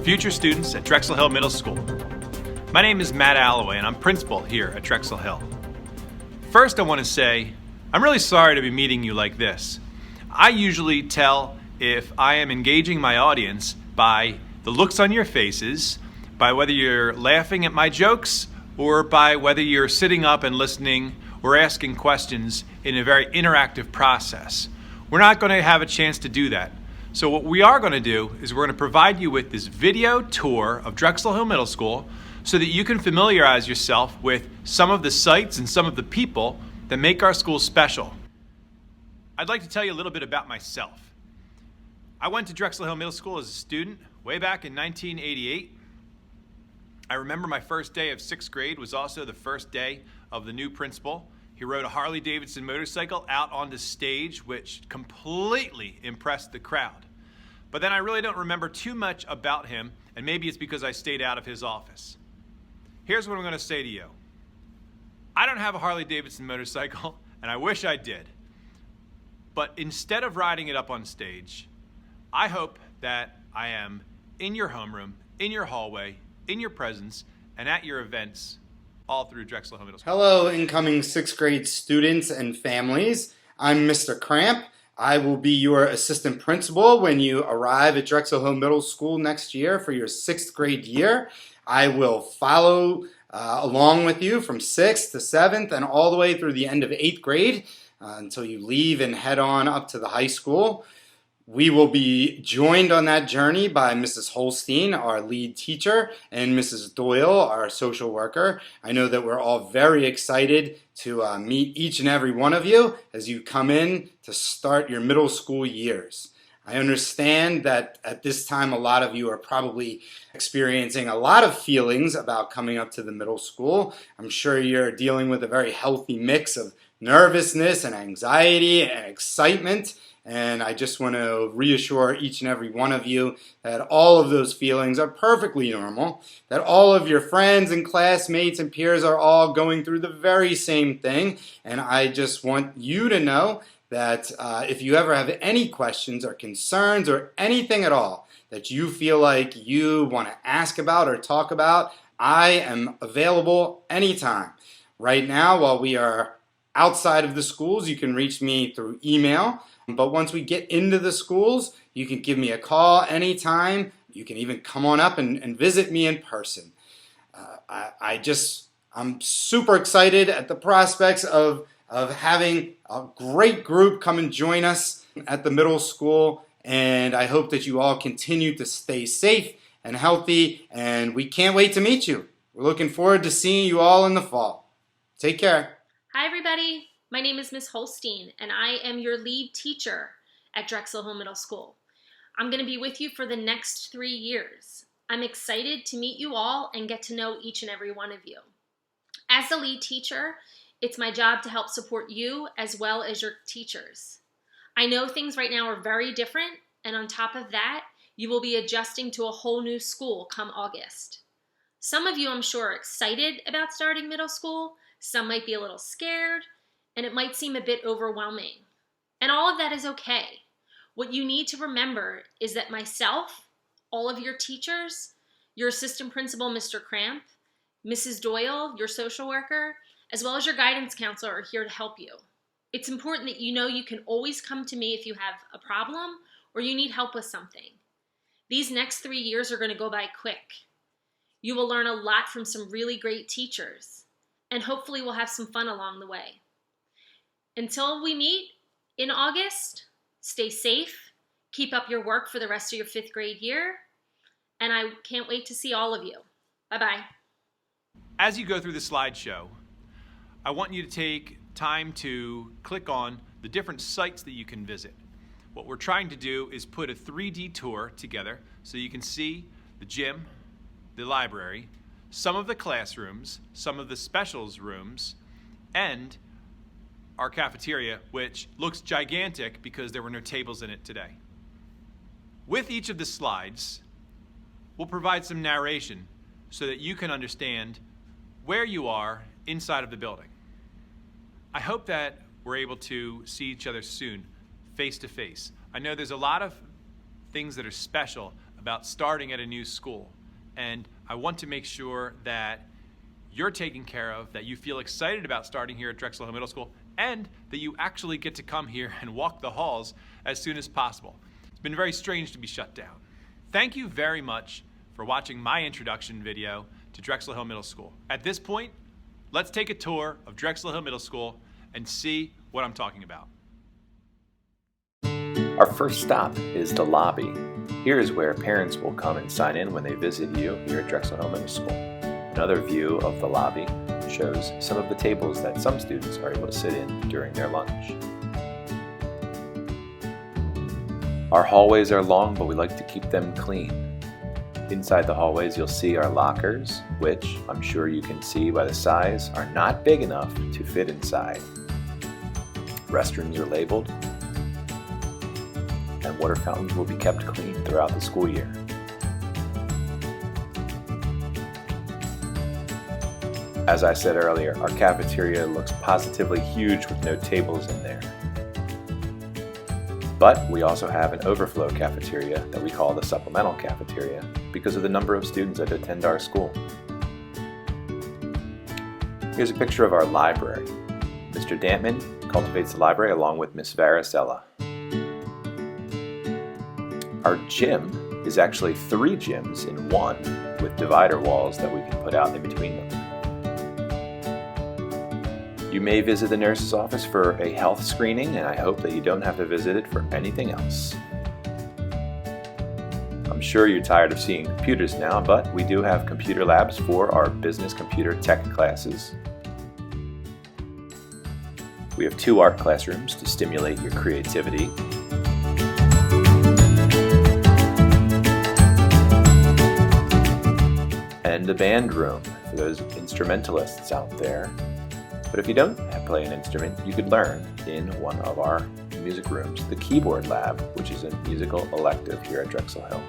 future students at Drexel Hill Middle School. My name is Matt Alloway and I'm principal here at Drexel Hill. First, I want to say I'm really sorry to be meeting you like this. I usually tell if I am engaging my audience by the looks on your faces, by whether you're laughing at my jokes, or by whether you're sitting up and listening or asking questions in a very interactive process. We're not going to have a chance to do that. So what we are going to do is we're going to provide you with this video tour of Drexel Hill Middle School so that you can familiarize yourself with some of the sites and some of the people that make our school special. I'd like to tell you a little bit about myself. I went to Drexel Hill Middle School as a student way back in 1988. I remember my first day of 6th grade was also the first day of the new principal. He rode a Harley Davidson motorcycle out on the stage, which completely impressed the crowd. But then I really don't remember too much about him, and maybe it's because I stayed out of his office. Here's what I'm going to say to you. I don't have a Harley Davidson motorcycle, and I wish I did. But instead of riding it up on stage, I hope that I am in your homeroom, in your hallway, in your presence, and at your events all through Drexel Hill Middle School. Hello, incoming 6th grade students and families. I'm Mr. Cramp. I will be your assistant principal when you arrive at Drexel Hill Middle School next year for your 6th grade year. I will follow along with you from 6th to 7th and all the way through the end of 8th grade until you leave and head on up to the high school. We will be joined on that journey by Mrs. Holstein, our lead teacher, and Mrs. Doyle, our social worker. I know that we're all very excited to meet each and every one of you as you come in to start your middle school years. I understand that at this time a lot of you are probably experiencing a lot of feelings about coming up to the middle school. I'm sure you're dealing with a very healthy mix of nervousness and anxiety and excitement. And I just want to reassure each and every one of you that all of those feelings are perfectly normal, that all of your friends and classmates and peers are all going through the very same thing. And I just want you to know that if you ever have any questions or concerns or anything at all that you feel like you want to ask about or talk about, I am available anytime. Right now, while we are outside of the schools, you can reach me through email. But once we get into the schools, you can give me a call anytime. You can even come on up and visit me in person. I'm super excited at the prospects of having a great group come and join us at the middle school. And I hope that you all continue to stay safe and healthy. And we can't wait to meet you. We're looking forward to seeing you all in the fall. Take care. Hi, everybody. My name is Ms. Holstein, and I am your lead teacher at Drexel Hill Middle School. I'm going to be with you for the next 3 years. I'm excited to meet you all and get to know each and every one of you. As the lead teacher, it's my job to help support you as well as your teachers. I know things right now are very different, and on top of that, you will be adjusting to a whole new school come August. Some of you, I'm sure, are excited about starting middle school. Some might be a little scared, and it might seem a bit overwhelming. And all of that is okay. What you need to remember is that myself, all of your teachers, your assistant principal, Mr. Cramp, Mrs. Doyle, your social worker, as well as your guidance counselor are here to help you. It's important that you know you can always come to me if you have a problem or you need help with something. These next 3 years are going to go by quick. You will learn a lot from some really great teachers, and hopefully we'll have some fun along the way. Until we meet in August, stay safe, keep up your work for the rest of your 5th grade year, and I can't wait to see all of you. Bye-bye. As you go through the slideshow, I want you to take time to click on the different sites that you can visit. What we're trying to do is put a 3D tour together so you can see the gym, the library, some of the classrooms, some of the specials rooms, and our cafeteria, which looks gigantic because there were no tables in it today. With each of the slides, we'll provide some narration so that you can understand where you are inside of the building. I hope that we're able to see each other soon, face to face. I know there's a lot of things that are special about starting at a new school. And I want to make sure that you're taken care of, that you feel excited about starting here at Drexel Hill Middle School, and that you actually get to come here and walk the halls as soon as possible. It's been very strange to be shut down. Thank you very much for watching my introduction video to Drexel Hill Middle School. At this point, let's take a tour of Drexel Hill Middle School and see what I'm talking about. Our first stop is the lobby. Here is where parents will come and sign in when they visit you here at Drexel Hill Middle School. Another view of the lobby shows some of the tables that some students are able to sit in during their lunch. Our hallways are long, but we like to keep them clean. Inside the hallways you'll see our lockers, which I'm sure you can see by the size are not big enough to fit inside. Restrooms are labeled, and water fountains will be kept clean throughout the school year. As I said earlier, our cafeteria looks positively huge with no tables in there. But we also have an overflow cafeteria that we call the supplemental cafeteria because of the number of students that attend our school. Here's a picture of our library. Mr. Dampman cultivates the library along with Miss Varicella. Our gym is actually 3 gyms in one with divider walls that we can put out in between them. You may visit the nurse's office for a health screening, and I hope that you don't have to visit it for anything else. I'm sure you're tired of seeing computers now, but we do have computer labs for our business computer tech classes. We have 2 art classrooms to stimulate your creativity. And a band room for those instrumentalists out there. But if you don't play an instrument, you could learn in one of our music rooms, the keyboard lab, which is a musical elective here at Drexel Hill.